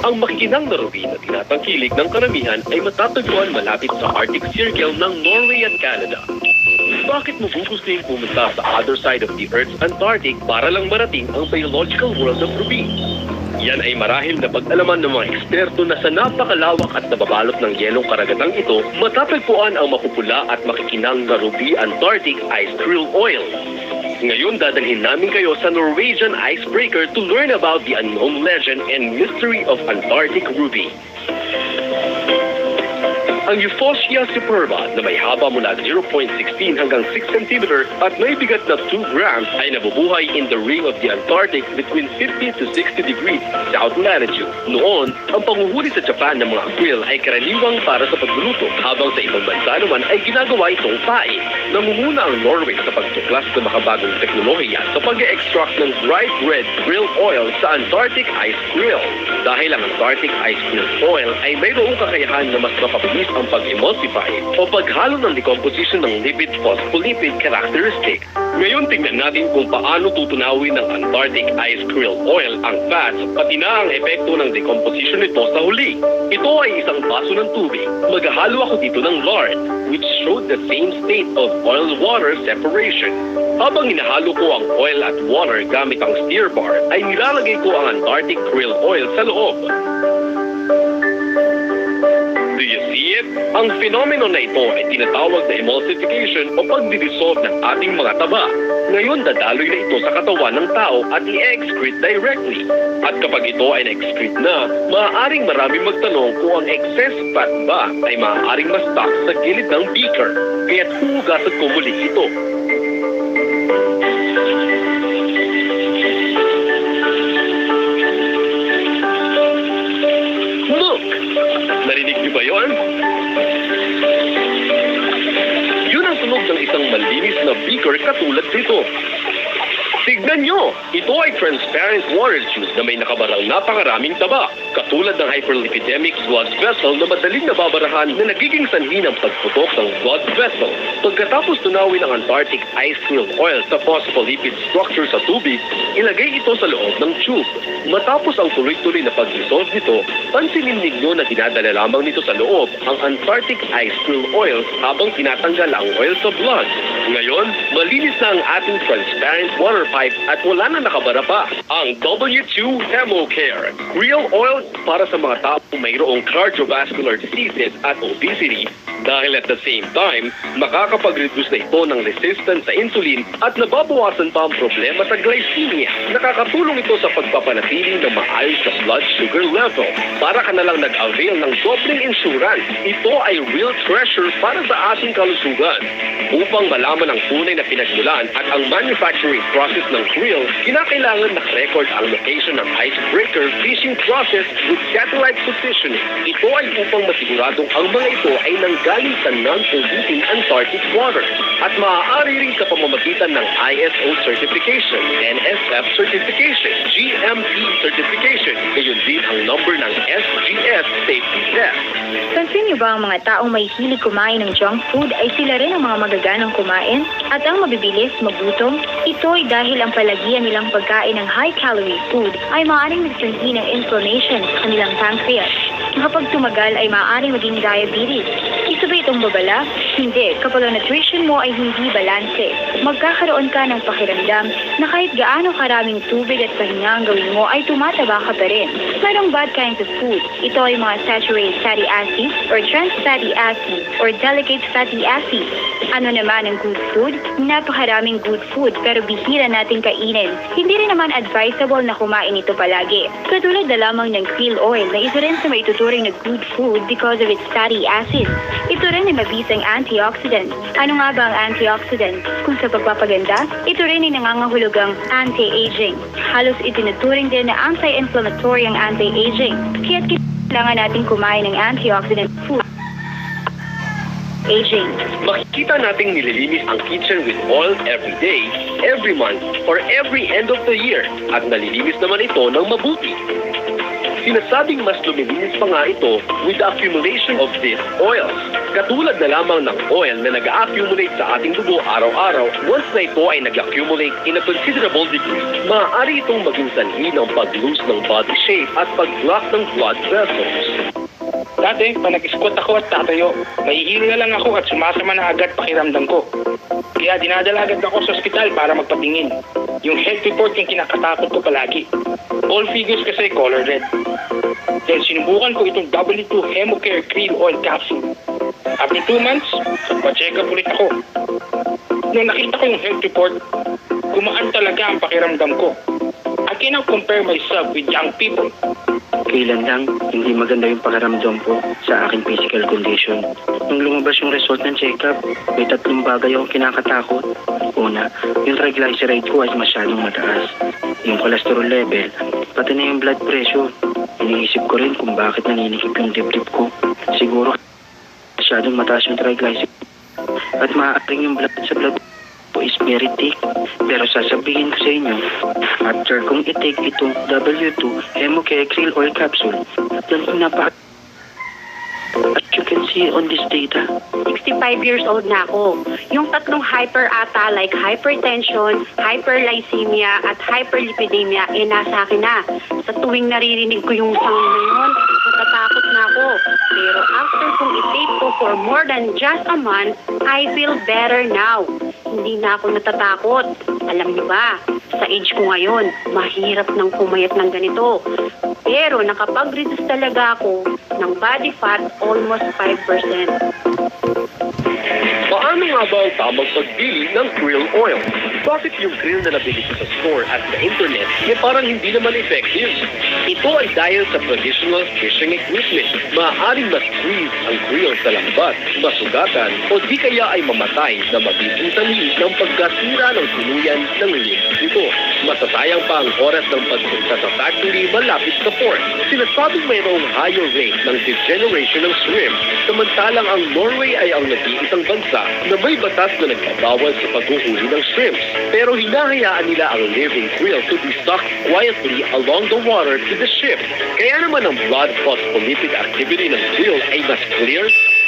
Ang makikinang na ruby na tinatangkilik ng karamihan ay matatagpuan malapit sa Arctic Circle ng Norway at Canada. Bakit mo gugustuhin pumunta sa other side of the Earth's Antarctic para lang marating ang biological world of ruby? Yan ay marahil na pag-alaman ng mga eksperto na sa napakalawak at nababalot ng yelong karagatang ito, matatagpuan ang mapupula at makikinang na ruby Antarctic ice krill oil. Ngayon dadalhin namin kayo sa Norwegian icebreaker to learn about the unknown legend and mystery of Antarctic ruby. Ang Euphausia superba na may haba mula 0.16 hanggang 6 cm at may bigat na 2 grams ay nabubuhay in the ring of the Antarctic between 50 to 60 degrees south latitude. Noon, ang panguhuli sa Japan ng mga krill ay karaniwang para sa pagluluto, habang sa ibang bansa naman ay ginagawa itong pain. Nangunguna ang Norway sa pagtuklas ng makabagong teknolohiya sa pag-extract ng bright red krill oil sa Antarctic ice krill. Dahil ang Antarctic ice krill oil ay mayroong kakayahan na mas mapabilis ang pag-emulsify o paghalo ng decomposition ng lipid phospholipid characteristic. Ngayon tingnan natin kung paano tutunawin ng Antarctic ice krill oil ang fats pati na ang epekto ng decomposition nito sa huli. Ito ay isang baso ng tubig. Maghahalo ako dito ng lard, which showed the same state of oil-water separation. Habang hinahalo ko ang oil at water gamit ang stir bar, ay nilalagay ko ang Antarctic krill oil sa loob. Do you see it? Ang fenomeno na ito ay tinatawag na emulsification o pagdidissolve ng ating mga taba. Ngayon dadaloy na ito sa katawan ng tao at i-excrete directly. At kapag ito ay na-excrete na, maaaring maraming magtanong kung ang excess fat ba ay maaaring ma-stock sa gilid ng beaker. Kaya't huhugasan ko muli ito. Narinig niyo ba yun? Yun ang tunog ng isang malinis na beaker katulad nito. Tignan nyo! Ito ay transparent water juice na may nakabarang napakaraming taba. Katulad ng hyperlipidemic blood vessel na madaling nababarahan na nagiging sanhi ng pagputok ng blood vessel. Pagkatapos tunawin ang Antarctic ice krill oil sa phospholipid structure sa tubig, ilagay ito sa loob ng tube. Matapos ang tuloy-tuloy na pag-dissolve nito, pansinin ninyo na dinadala lamang nito sa loob ang Antarctic ice krill oil habang tinatanggal ang oil sa blood. Ngayon, malinis na ang ating transparent water pipe at wala na nakabara pa. Ang W2 HemoCare Krill Oil para sa mga taong mayroong cardiovascular diseases at obesity, dahil at the same time, makakapag-reduce na ito ng resistance sa insulin at nababawasan pa ang problema sa glycemia. Nakakatulong ito sa pagpapanatili ng maayos na blood sugar level. Para ka na lang nag-avail ng doubling insurance, ito ay real treasure para sa ating kalusugan. Upang malaman ang tunay na pinagmulan at ang manufacturing process ng krill, kinakailangan nakarecord ang location ng icebreaker fishing process with satellite positioning. Ito ay upang masiguradong ang mga ito ay nanggaling sa non-polluting Antarctic water at maaari rin sa pamamagitan ng ISO certification, NSF certification, GMP certification, gayon din ang number ng SGS safety test. Pansin niyo ba ang mga taong may hilig kumain ng junk food ay sila rin ang mga magaganang kumain? At ang mabibilis magutom? Ito ay dahil ang palagian nilang pagkain ng high-calorie food ay maaaring nagsanhi ng inflammation sa kanilang pancreas. Kapag tumagal ay maaaring maging diabetes. Isa ba itong babala? Hindi. Kapag ang nutrition mo ay hindi balanse, magkakaroon ka ng pakiramdam na kahit gaano karaming tubig at pahinga ang gawin mo ay tumataba ka pa rin. Mayroong bad kinds of food. Ito ay mga saturated fatty acids or trans fatty acids or delicate fatty acids. Ano naman ang good food? Napakaraming good food pero bihira nating kainin. Hindi rin naman advisable na kumain ito palagi. Katulad na lamang ng krill oil na isa rin sa maituturing na good food because of its fatty acids. Ito rin ay mabisang antioxidant. Ano nga ba ang antioxidant? Kung sa pagpapaganda, ito rin ay nangangahulugang anti-aging. Halos itinuturing din na anti-inflammatory ang anti-aging. Kaya't kailangan natin kumain ng antioxidant food. Aging. Makikita nating nililinis ang kitchen with oil every day, every month, or every end of the year at nalilinis naman ito ng mabuti. Sinasabing mas lumilinis pa nga ito with the accumulation of these oils. Katulad na lamang ng oil na nag-accumulate sa ating dugo araw-araw, once na ito ay nag-accumulate in a considerable degree, maaari itong maging sanhi ng pag-lose ng body shape at pag-block ng blood vessels. Dati, pa nag-squat ako at tatayo, mahihilo na lang ako at sumasama na agad pakiramdam ko. Kaya dinadala agad ako sa ospital para magpatingin. Yung health report yung kinakatakot ko palagi. All figures kasi color red. Then sinubukan ko itong W2 Hemocare Krill Oil Capsule. After 2 months, pa-check up ulit ako. Nung nakita ko yung health report, gumaan talaga ang pakiramdam ko. I cannot compare myself with young people. Kailan lang, hindi maganda yung pakiramdam ko sa aking physical condition. Nung lumabas yung result ng check-up, may 3 bagay akong kinakatakot. Una, yung triglyceride ko ay masyadong mataas. Yung cholesterol level, pati na yung blood pressure. Iniisip ko rin kung bakit naninikip yung dibdib ko. Siguro, masyadong mataas yung triglyceride. At maaaring yung blood sa blood po is very thick. Pero sasabihin ko sa inyo, after kong i-take itong W2 Hemocare Krill Oil Capsule, then napaka... As you can see on this data, 65 years old na ako. Yung 3 hyper ata like hypertension, hyperglycemia at hyperlipidemia nasa akin na. Sa tuwing naririnig ko yung sound na yun, natatakot na ako. Pero after kong i-take ko for more than just a month, I feel better now. Hindi na ako natatakot. Alam niyo ba, sa age ko ngayon, mahirap nang pumayat ng ganito. Pero nakapag-reduce talaga ako ng body fat almost 5%. Paano nga ba ang tamang pagpili ng krill oil? Bakit yung krill na nabili ko sa store at sa internet ay parang hindi naman effective? Ito ay dahil sa traditional fishing equipment. Maaaring ma-squeeze ang krill sa lambat, masugatan, o di kaya ay mamatay na magiging sanhi ng pagkasira ng tuluyan ng limbs nito. Masasayang pa ang oras ng pagpunta sa factory malapit sa port. Sinasabing mayroong higher rate ng degeneration ng shrimp, samantalang ang Norway ay ang nag-iisang bansa na may batas na nagbabawal sa paghuhuli ng shrimps. Pero hinahayaan nila ang living krill to be stocked quietly along the water to the ship. Kaya naman ang blood phospholipid activity ng krill ay mas clear,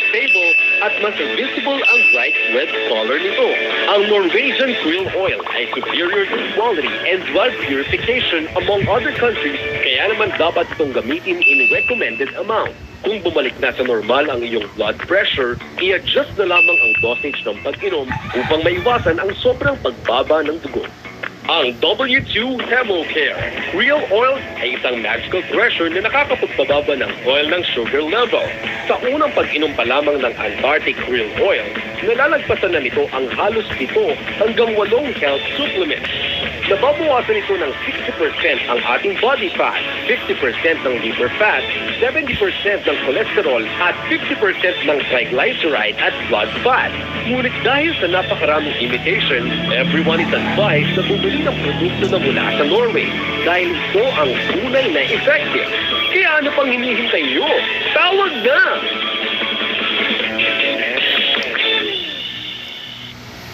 stable, at mas visible ang bright red color nito. Ang Norwegian krill oil ay superior in quality and blood purification among other countries, kaya naman dapat itong gamitin in recommended amount. Kung bumalik na sa normal ang iyong blood pressure, i-adjust na lamang ang dosage ng pag-inom upang maiwasan ang sobrang pagbaba ng dugo. Ang W2 Hemocare Krill Oil ay isang magical treasure na nakakapagpababa ng oil ng sugar level. Sa unang pag-inom pa lamang ng Antarctic Krill Oil, nalalagpasan na nito ang halos 7 hanggang 8 health supplements. Nababawasan ito ng 60% ang ating body fat, 50% ng liver fat, 70% ng cholesterol at 50% ng triglyceride at blood fat. Ngunit dahil sa napakaraming imitation, everyone is advised na bumili ng produkto na mula sa Norway dahil ito ang tunay na effective. Kaya ano pang hinihintay nyo? Tawag na!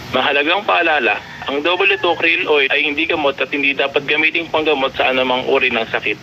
Mahalagang paalala, ang W2 krill oil ay hindi gamot at hindi dapat gamitin panggamot sa anumang uri ng sakit.